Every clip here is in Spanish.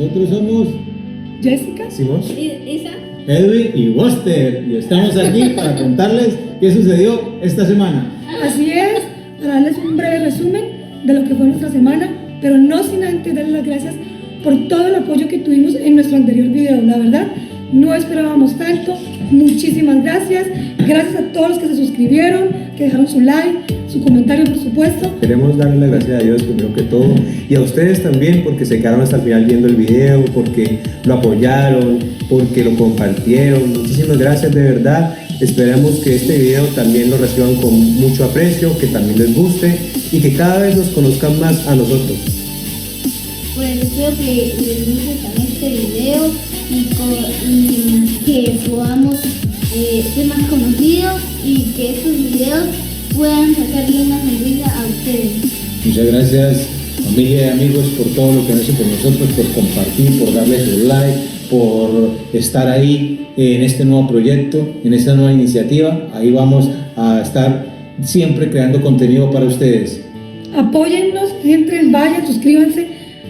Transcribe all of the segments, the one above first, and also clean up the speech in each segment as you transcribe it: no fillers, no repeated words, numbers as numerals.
nosotros somos Jessica, Simón, Isa. Edwin y Buster. Y estamos aquí para contarles qué sucedió esta semana. así es, para darles un breve resumen de lo que fue nuestra semana, pero no sin antes darles las gracias por todo el apoyo que tuvimos en nuestro anterior video. La verdad, no esperábamos tanto. Muchísimas gracias. Gracias a todos los que se suscribieron, que dejaron su like, su comentario, por supuesto. Queremos darle las gracias a Dios primero que todo y a ustedes también porque se quedaron hasta el final viendo el video, porque lo apoyaron, porque lo compartieron. Muchísimas gracias de verdad. Esperamos que este video también lo reciban con mucho aprecio, que también les guste y que cada vez nos conozcan más a nosotros. Pues espero que les guste también este video y que podamos ser más conocidos y que estos videos puedan sacarle una sonrisa a ustedes. Muchas gracias, familia y amigos, por todo lo que han hecho por nosotros, por compartir, por darle su like, por estar ahí en este nuevo proyecto, en esta nueva iniciativa. Ahí vamos a estar siempre creando contenido para ustedes. Apóyennos, entren, vayan, suscríbanse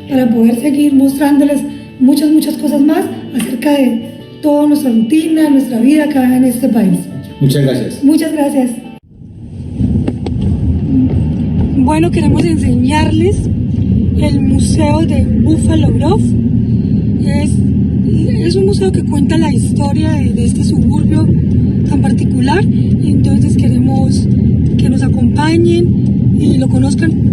para poder seguir mostrándoles muchas cosas más acerca de toda nuestra rutina, nuestra vida acá en este país. Muchas gracias. Muchas gracias. Bueno, queremos enseñarles el museo de Buffalo Grove. Es un museo que cuenta la historia de este suburbio tan particular, y entonces queremos que nos acompañen y lo conozcan.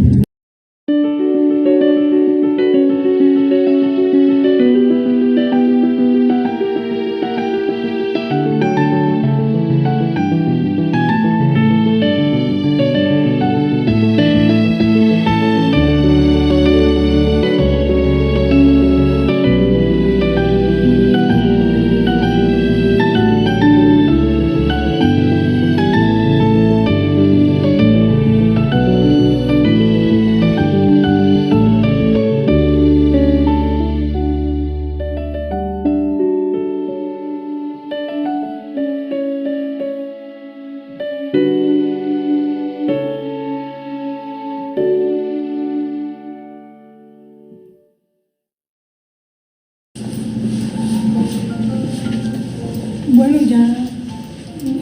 Bueno, ya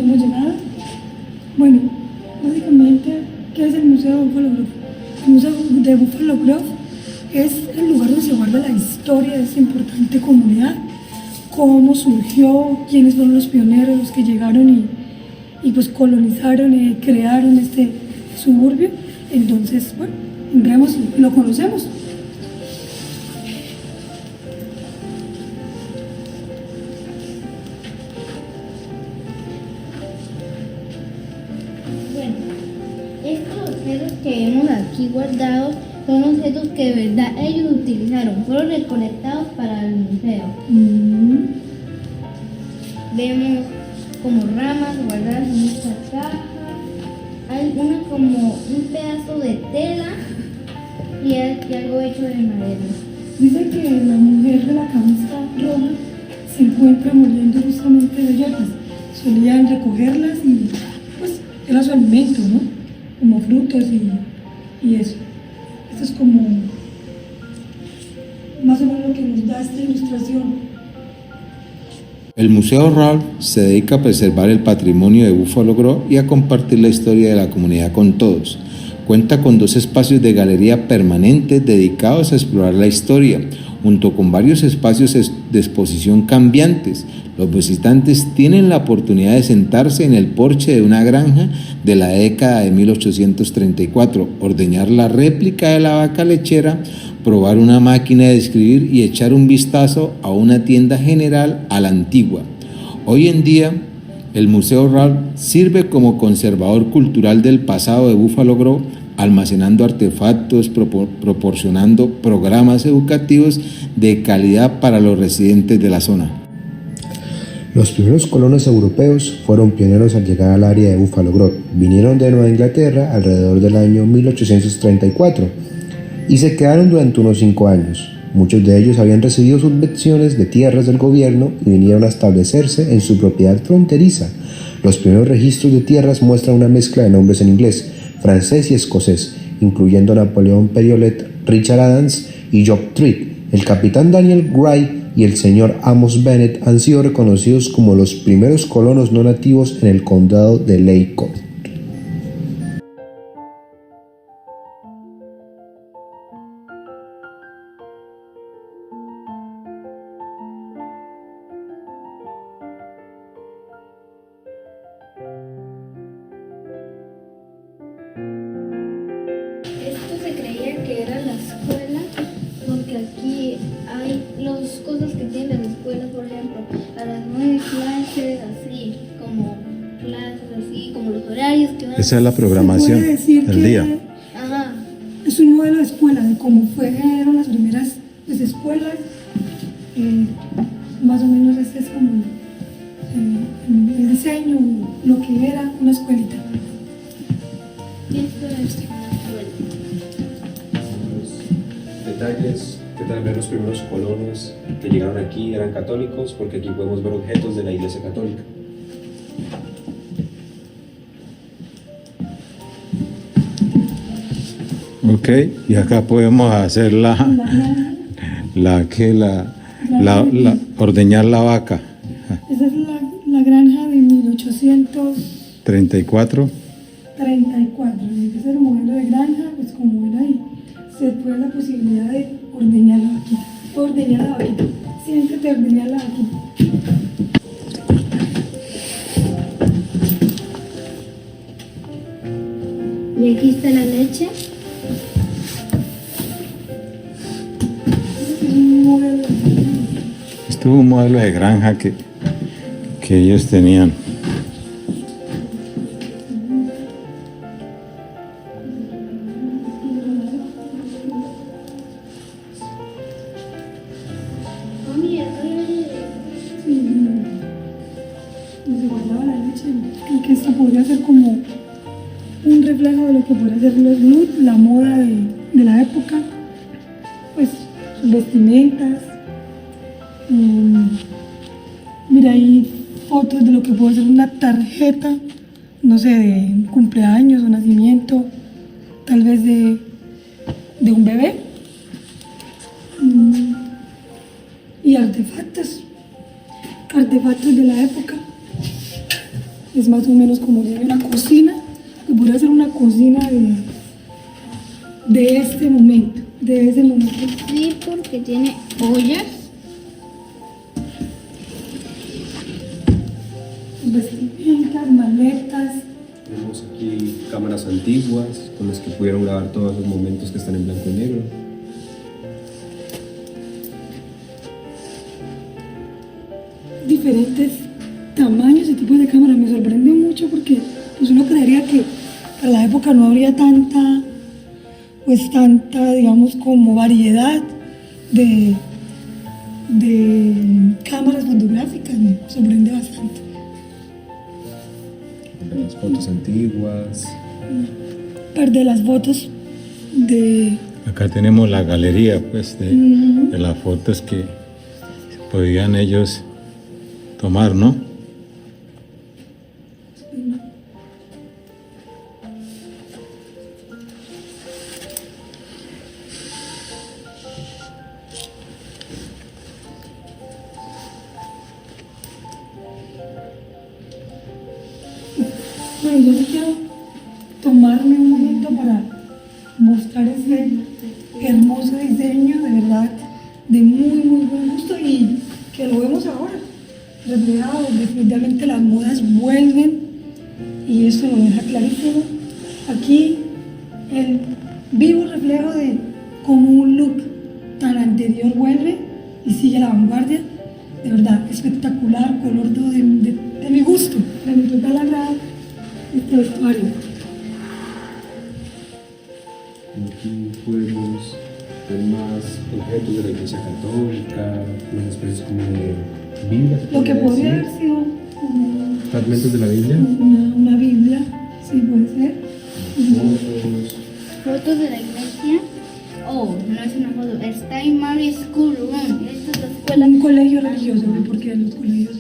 hemos llegado. Bueno, básicamente, ¿qué es el Museo de Buffalo Grove? El Museo de Buffalo Grove es el lugar donde se guarda la historia de esta importante comunidad, cómo surgió, quiénes fueron los pioneros, los que llegaron y pues colonizaron y crearon este suburbio. Entonces, bueno, entremos y lo conocemos. Bueno, estos objetos que vemos aquí guardados son objetos que de verdad ellos utilizaron, fueron recolectados para el museo. Vemos como ramas guardadas en esta caja, hay una como un pedazo de tela y algo hecho de madera. Dice que la mujer de la camisa roja se encuentra moliendo justamente bellotas. Solían recogerlas y pues era su alimento, ¿no? Como frutos y eso. Esto es como más o menos lo que nos da esta ilustración. El Museo Ralph se dedica a preservar el patrimonio de Buffalo Grove y a compartir la historia de la comunidad con todos. Cuenta con 2 espacios de galería permanentes dedicados a explorar la historia, junto con varios espacios de exposición cambiantes. Los visitantes tienen la oportunidad de sentarse en el porche de una granja de la década de 1834, ordeñar la réplica de la vaca lechera, probar una máquina de escribir y echar un vistazo a una tienda general a la antigua. Hoy en día, el Museo Ralph sirve como conservador cultural del pasado de Buffalo Grove, almacenando artefactos, proporcionando programas educativos de calidad para los residentes de la zona. Los primeros colonos europeos fueron pioneros al llegar al área de Buffalo Grove. Vinieron de Nueva Inglaterra alrededor del año 1834 y se quedaron durante unos 5 años. Muchos de ellos habían recibido subvenciones de tierras del gobierno y vinieron a establecerse en su propiedad fronteriza. Los primeros registros de tierras muestran una mezcla de nombres en inglés, francés y escocés, incluyendo Napoleón Periolet, Richard Adams y Job Treat. El capitán Daniel Gray y el señor Amos Bennett han sido reconocidos como los primeros colonos no nativos en el condado de Lake. Esto se creía que era la escuela porque aquí hay las cosas que tienen las escuelas, por ejemplo, a las 9 clases, así como los horarios que van. Esa es la programación Se puede decir del que día. Ajá. es un modelo de escuela, de cómo fueron las primeras pues, escuelas. Más o menos este es como el diseño, lo que era una escuelita. Y esto es una escuela. Detalles que tal vez los primeros colonos que llegaron aquí eran católicos, porque aquí podemos ver objetos de la Iglesia Católica. Ok, y acá podemos hacer ordeñar la vaca. Esa es la granja de 1834. 34. Ese es el modelo de granja, pues como era ahí, se fue la posibilidad de ordeñar la vaquita. Siempre te ordeñar la vaquita. Y aquí está la leche. Ese es un modelo de Esto es un modelo de granja que ellos tenían. donde guardaba la leche. Creo que esto podría ser como un reflejo de lo que podría ser los looks, la moda de la época, pues sus vestimentas. Mira, hay fotos de lo que puede ser una tarjeta, no sé, de cumpleaños o nacimiento, tal vez de un bebé. Y artefactos de la época. Es más o menos como de una cocina, que podría ser una cocina de este momento, de ese momento. Sí, porque tiene ollas. Vestimentas, maletas. Tenemos aquí cámaras antiguas con las que pudieron grabar todos esos momentos que están en blanco y negro. Diferentes tamaños y tipos de cámara. Me sorprende mucho porque pues uno creería que para la época no habría tanta, digamos, como variedad de cámaras fotográficas. Me sorprende bastante. Las fotos antiguas. Parte de las fotos de... Acá tenemos la galería, pues, de las fotos que podían ellos tomar, ¿no? Bueno, yo sí quiero tomarme un momento para mostrar ese hermoso diseño, de verdad, de muy, muy buen gusto y que lo vemos ahora, reflejado. Definitivamente las modas vuelven y esto lo deja clarísimo. Aquí el vivo reflejo de cómo un look tan anterior vuelve y sigue a la vanguardia. De verdad, espectacular, color de mi gusto, de mi total agrado, este vestuario. Aquí podemos ver más objetos de la Iglesia Católica, unas especies como de Biblia. Lo que podría haber sido fragmentos de la Biblia. una Biblia, sí puede ser. Fotos. Fotos de la iglesia. Oh, no es una foto. Está en Mary School Room. Esta es la escuela. Un colegio religioso, ¿no? Porque los colegios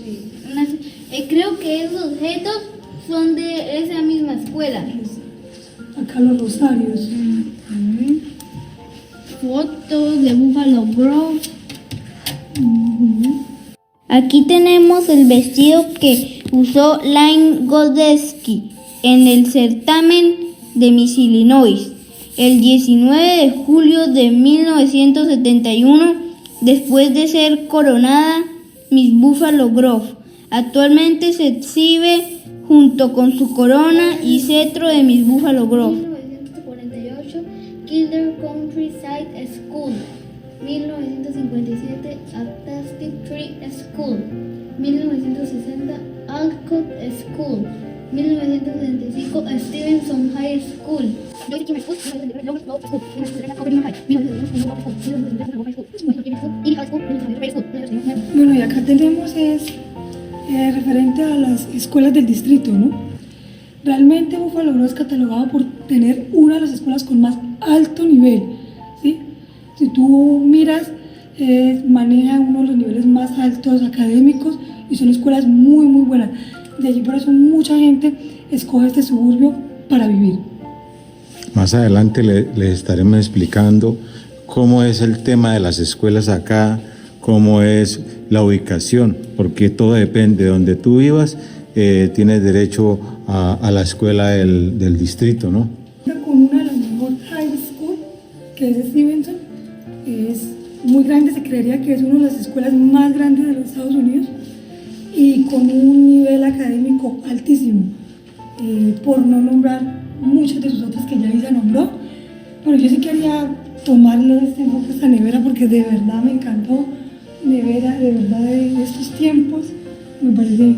Creo que esos objetos son de esa misma escuela. acá los rosarios. fotos de Buffalo Grove. Aquí tenemos el vestido que usó Lynn Godesky en el certamen de Miss Illinois el 19 de julio de 1971, después de ser coronada Miss Buffalo Grove. Actualmente se exhibe junto con su corona y cetro de Miss Buffalo Grove. 1948, Kildare Countryside School. 1957, Fantastic Tree School. 1960, Alcott School. 1965, Stevenson High School. Bueno, y acá tenemos referente a las escuelas del distrito, ¿no? Realmente Buffalo Grove es catalogado por tener una de las escuelas con más alto nivel, ¿sí? Si tú miras, maneja uno de los niveles más altos académicos y son escuelas muy, muy buenas. De allí por eso mucha gente escoge este suburbio para vivir. Más adelante les estaremos explicando cómo es el tema de las escuelas acá, cómo es la ubicación, porque todo depende de donde tú vivas, tienes derecho a la escuela del distrito, ¿no? Con una de las mejores high school, que es de Stevenson, es muy grande, se creería que es una de las escuelas más grandes de los Estados Unidos y con un nivel académico altísimo, por no nombrar muchas de sus otras que ya Isa nombró. Bueno, yo sí quería tomarle este enfoque a esta nevera porque de verdad me encantó. Nevera, de verdad, de estos tiempos, me parece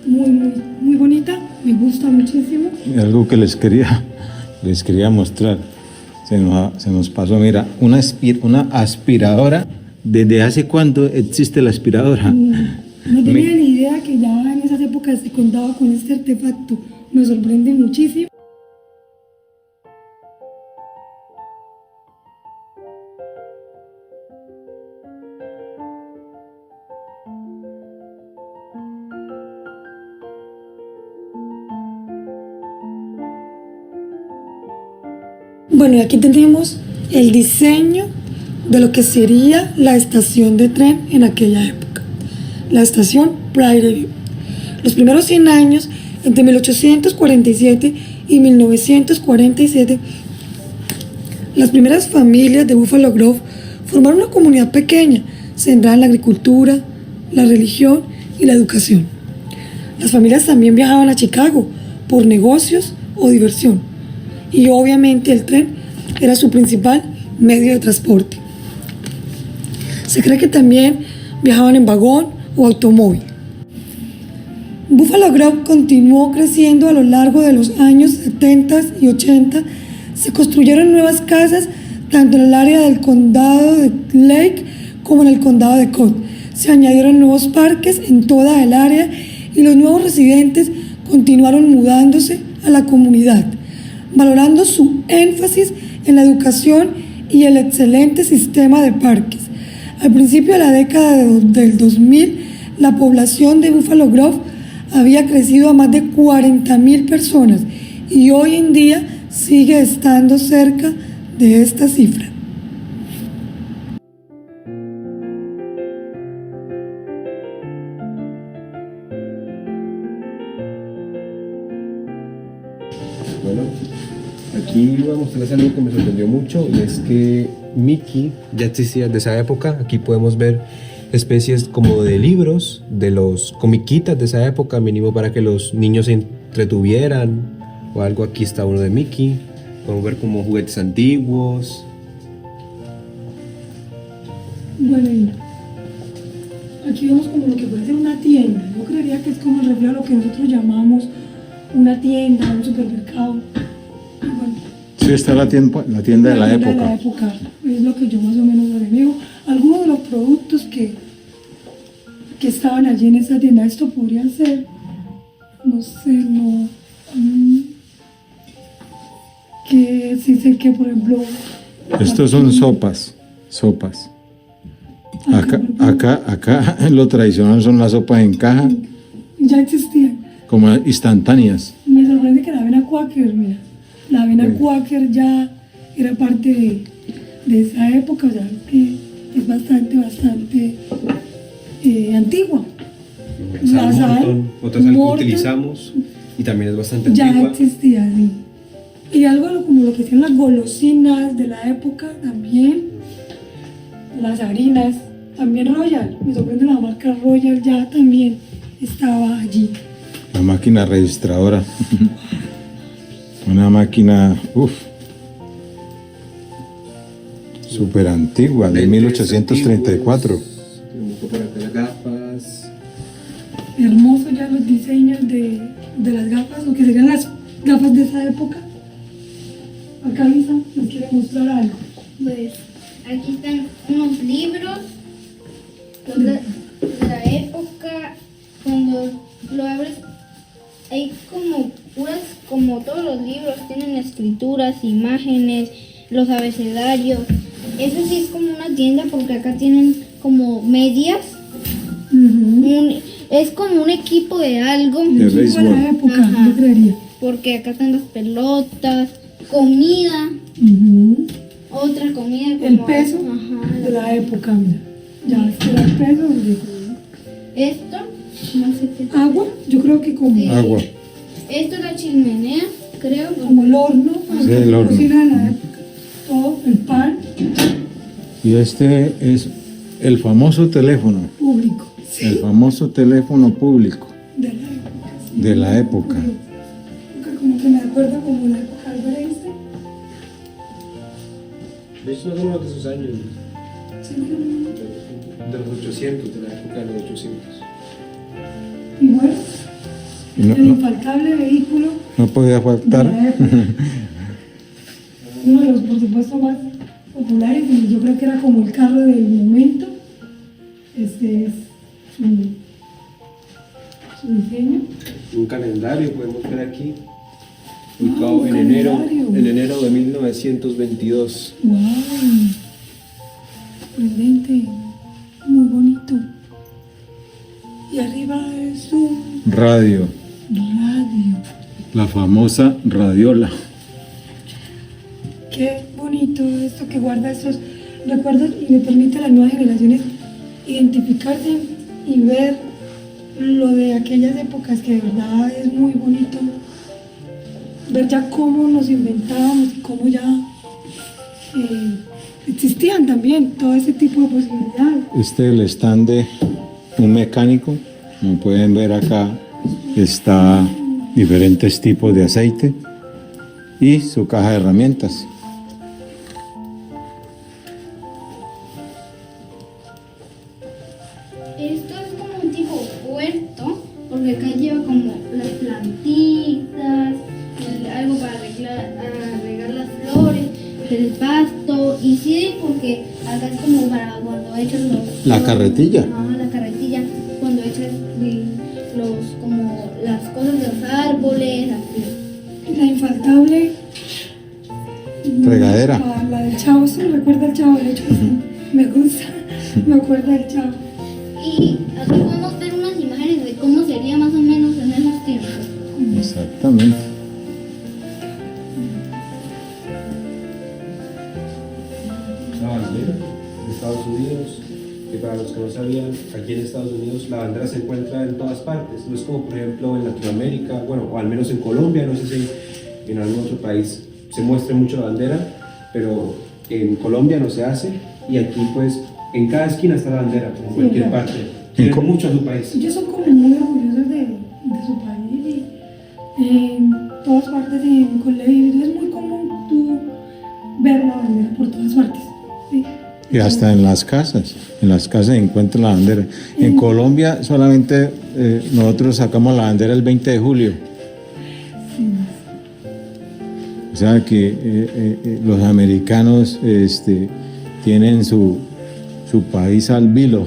muy, muy, muy bonita, me gusta muchísimo. Algo que les quería mostrar, se nos pasó, mira, una aspiradora. ¿Desde hace cuándo existe la aspiradora? No tenía ni idea que ya en esas épocas se contaba con este artefacto, me sorprende muchísimo. Bueno, y aquí tenemos el diseño de lo que sería la estación de tren en aquella época, la estación Prairie View. Los primeros 100 años, entre 1847 y 1947, las primeras familias de Buffalo Grove formaron una comunidad pequeña, centrada en la agricultura, la religión y la educación. Las familias también viajaban a Chicago por negocios o diversión. Y obviamente el tren era su principal medio de transporte. Se cree que también viajaban en vagón o automóvil. Buffalo Grove continuó creciendo a lo largo de los años 70 y 80. Se construyeron nuevas casas tanto en el área del condado de Lake como en el condado de Cobb. Se añadieron nuevos parques en toda el área y los nuevos residentes continuaron mudándose a la comunidad, valorando su énfasis en la educación y el excelente sistema de parques. Al principio de la década del 2000, la población de Buffalo Grove había crecido a más de 40,000 personas y hoy en día sigue estando cerca de esta cifra. Bueno, aquí voy a mostrarles algo que me sorprendió mucho y es que Mickey ya existía desde esa época. Aquí podemos ver especies como de libros, de los comiquitas de esa época, mínimo para que los niños se entretuvieran o algo. Aquí está uno de Mickey. Podemos ver como juguetes antiguos. Bueno, y aquí vemos como lo que puede ser una tienda. Yo creería que es como el reflejo de lo que nosotros llamamos una tienda, un supermercado. Y bueno, Sí, está la tienda de la tienda época. de la época, es lo que yo más o menos veo. Algunos de los productos que estaban allí en esa tienda, esto podría ser, no sé, no, que sí sé que, por ejemplo, Estos son sopas. Acá lo tradicional son las sopas en caja, ya existían. como instantáneas. Me sorprende que la avena Quaker, mira, la avena Quaker ya era parte de esa época, o sea, que es bastante antigua. La sal Morton, otra sal que Morton utilizamos y también es bastante ya antigua. existía, sí. Y algo como lo que hacían las golosinas de la época también, las harinas, también Royal, me sorprende la marca Royal ya también estaba allí. La máquina registradora. Una máquina, súper antigua, de 1834. Tenemos por acá las gafas. Hermosos ya los diseños de las gafas, lo que serían las gafas de esa época. Acá Lisa nos quiere mostrar algo. Pues aquí están unos libros de la época. Cuando lo abres, hay como puras, como todos los libros, tienen escrituras, imágenes, los abecedarios. Eso sí es como una tienda porque acá tienen como medias. Es como un equipo de algo. De Fue béisbol. la época, Ajá. yo creería. Porque acá están las pelotas, comida, otra comida. El como- peso Ajá. de la época, mira. Ya es que era el peso de Esto, no sé qué. agua, yo creo que como, Sí. Agua. Esto es la chimenea, creo. como el horno, para Sí, que el se horno. cocina en la época. Todo, el pan Y este es el famoso teléfono. público. El famoso teléfono público De la época. Sí. de la época. Porque como que me acuerdo como la época de Albert Einstein. De hecho, no somos de esos años, Sí, no. de los 800, de la época de los 800. Y bueno, Y no, el no- infaltable vehículo no podía de faltar. la época. Uno de los, por supuesto, más populares, y yo creo que era como el carro del momento. Este es su diseño. Un calendario podemos ver aquí, ubicado Ah, un en enero calendario. de 1922. ¡Wow! Sorprendente, muy bonito. Y arriba es un Radio. radio. La famosa radiola. Qué bonito esto que guarda estos recuerdos y le permite a las nuevas generaciones identificarse y ver lo de aquellas épocas, que de verdad es muy bonito ver ya cómo nos inventábamos y cómo ya existían también todo ese tipo de posibilidades. Este es el stand de un mecánico. Como pueden ver acá está diferentes tipos de aceite y su caja de herramientas. Esto es como un tipo puerto, porque acá lleva como las plantitas, algo para regar las flores, el pasto, y sí, porque acá es como para cuando echas La carretilla. La carretilla, cuando echas como las cosas de los árboles, así. La infaltable Regadera. La del Chavo, sí, recuerda el Chavo, de hecho me gusta, me acuerda del Chavo. Y aquí podemos ver unas imágenes de cómo sería más o menos en esos tiempos. Exactamente. La bandera de Estados Unidos, que para los que no sabían, aquí en Estados Unidos la bandera se encuentra en todas partes. No es como, por ejemplo, en Latinoamérica, bueno, o al menos en Colombia, no sé si en algún otro país se muestre mucho la bandera, pero en Colombia no se hace, y aquí pues en cada esquina está la bandera, en cualquier claro. parte. Quieren mucho a su país. Ellos son como muy orgullosos de su país y en todas partes, en colegios, es muy común tú ver la bandera por todas partes. ¿Sí? Y hasta en las casas se encuentra la bandera. En Colombia solamente nosotros sacamos la bandera el 20 de julio. O sea que los americanos tienen su país al vilo.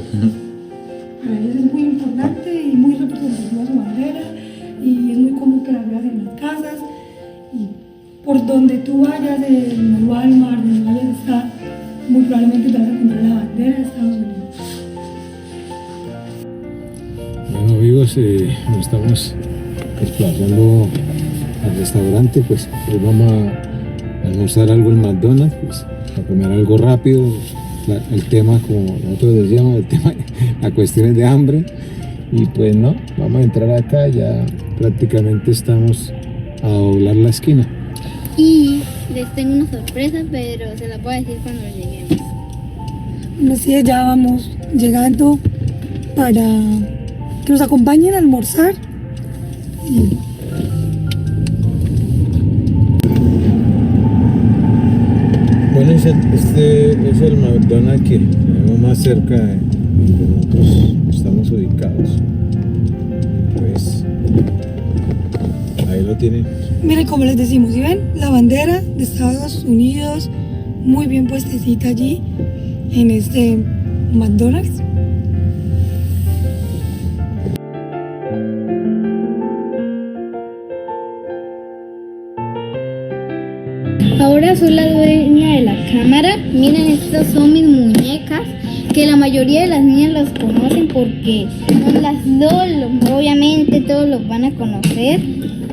Para ellos es muy importante y muy representativa su bandera y es muy común que la veas en las casas y por donde tú vayas, en el Walmart, donde vayas a estar, muy probablemente te vas a encontrar la bandera de Estados Unidos. Bueno amigos, nos estamos desplazando al restaurante, pues hoy vamos a almorzar algo en McDonald's, pues a comer algo rápido. El tema, como nosotros decíamos, la cuestión es de hambre. Y pues no, vamos a entrar acá, ya prácticamente estamos a doblar la esquina. Y les tengo una sorpresa, pero se la voy a decir cuando lleguemos. Así es, ya vamos llegando para que nos acompañen a almorzar. Bueno, este es el McDonald's que tenemos más cerca de donde nosotros estamos ubicados. Pues ahí lo tienen. Miren, como les decimos, ¿sí ven? La bandera de Estados Unidos muy bien puestecita allí en este McDonald's. Ahora soy la dueña de la cámara. Miren, estas son mis muñecas, que la mayoría de las niñas las conocen porque son las LOL. Obviamente todos los van a conocer.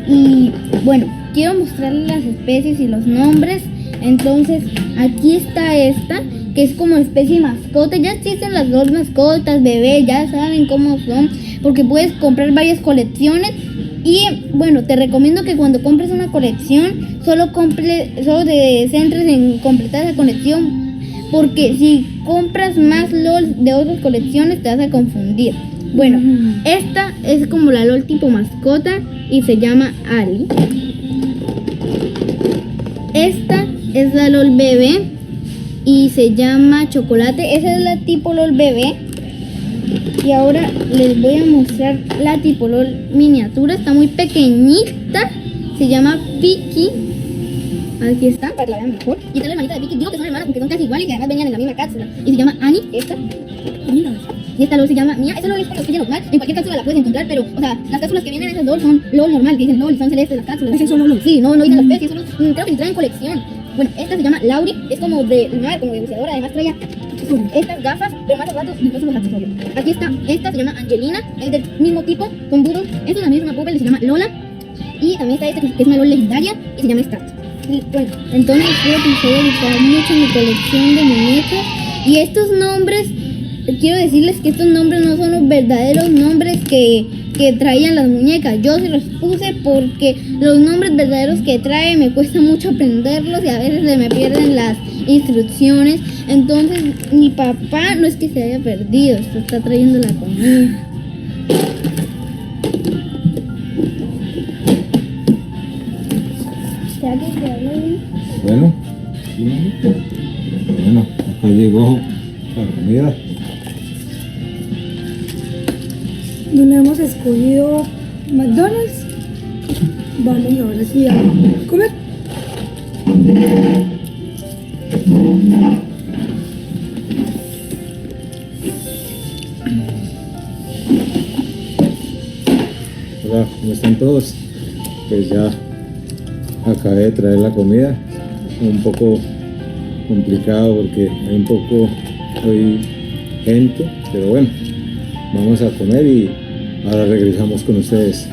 Y bueno, quiero mostrarles las especies y los nombres. Entonces, aquí está esta, que es como especie de mascota. Ya existen las dos mascotas, bebé, ya saben cómo son, porque puedes comprar varias colecciones. Y bueno, te recomiendo que cuando compres una colección, solo te centres en completar esa colección, porque si compras más LOL de otras colecciones te vas a confundir. Bueno, esta es como la LOL tipo mascota y se llama Ali. Esta es la LOL bebé y se llama Chocolate. Esa es la tipo LOL bebé. Y ahora les voy a mostrar la tipo LOL miniatura. Está muy pequeñita. Se llama Vicky. Aquí está, para que la vean mejor. Y esta es la hermanita de Vicky. Digo que son hermanas porque son casi iguales y además venían en la misma cápsula. Y se llama Annie, esta. Y esta LOL se llama Mia. Esa LOL es como especie normal. En cualquier cápsula la puedes encontrar, pero, o sea, las cápsulas que vienen en esas LOL son LOL normal, que dicen LOL, son celestes las cápsulas. ¿Dicen solo LOL? Sí, no dicen la especie, solo, creo que ni traen colección. Bueno, esta se llama Lauri, es como de mar, como de buceadora, además trae estas gafas, pero más rato incluso los accesorios. Aquí está, esta se llama Angelina, es del mismo tipo, con burros. Esta es la misma Pupel, se llama Lola. Y también está esta que es una LOL legendaria y se llama Start. Y bueno, entonces creo que les voy a gustar mucho mi colección de muñecas. Y estos nombres, quiero decirles que estos nombres no son los verdaderos nombres que traían las muñecas. Yo se los puse porque los nombres verdaderos que trae me cuesta mucho aprenderlos y a veces se me pierden las instrucciones. Entonces mi papá no es que se haya perdido, esto está trayendo la comida. Bueno, acá llegó la comida. Donde hemos escogido McDonald's. Vamos ahora sí a comer. Hola, ¿cómo están todos? Pues ya acabé de traer la comida. Un poco complicado porque hay un poco hoy gente, pero bueno, vamos a comer y ahora regresamos con ustedes.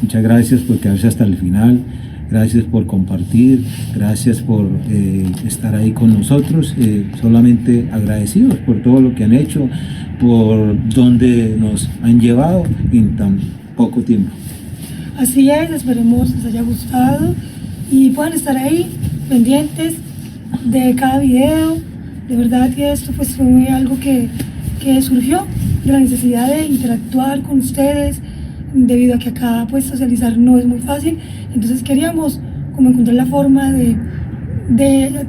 Muchas gracias por quedarse hasta el final, gracias por compartir, gracias por estar ahí con nosotros, solamente agradecidos por todo lo que han hecho, por donde nos han llevado en tan poco tiempo. Así es, esperemos les haya gustado y puedan estar ahí pendientes de cada video. De verdad que esto pues fue algo que surgió de la necesidad de interactuar con ustedes, debido a que acá pues socializar no es muy fácil. Entonces queríamos como encontrar la forma de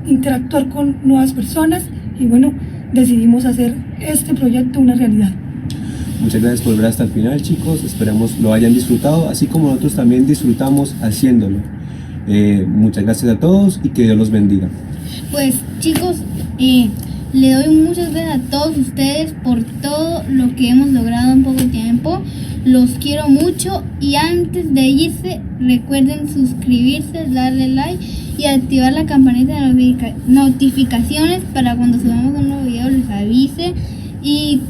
interactuar con nuevas personas y bueno, decidimos hacer este proyecto una realidad. Muchas gracias por ver hasta el final, chicos. Esperamos lo hayan disfrutado, así como nosotros también disfrutamos haciéndolo. Muchas gracias a todos y que Dios los bendiga. Pues chicos, le doy muchas gracias a todos ustedes por todo lo que hemos logrado en poco tiempo. Los quiero mucho y antes de irse recuerden suscribirse, darle like y activar la campanita de notificaciones para cuando subamos un nuevo video les avise y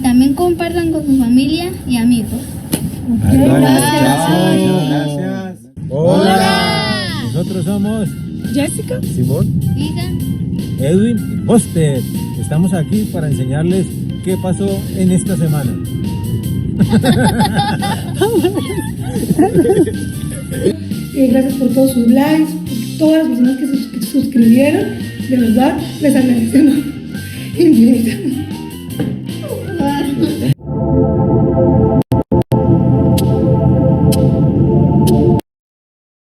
también compartan con su familia y amigos. Gracias. Hola. Nosotros somos Jessica. Simón. Lisa. Edwin y Buster. Estamos aquí para enseñarles qué pasó en esta semana. Gracias por todos sus likes, por todas las personas que se suscribieron. De verdad, les agradecemos infinitamente.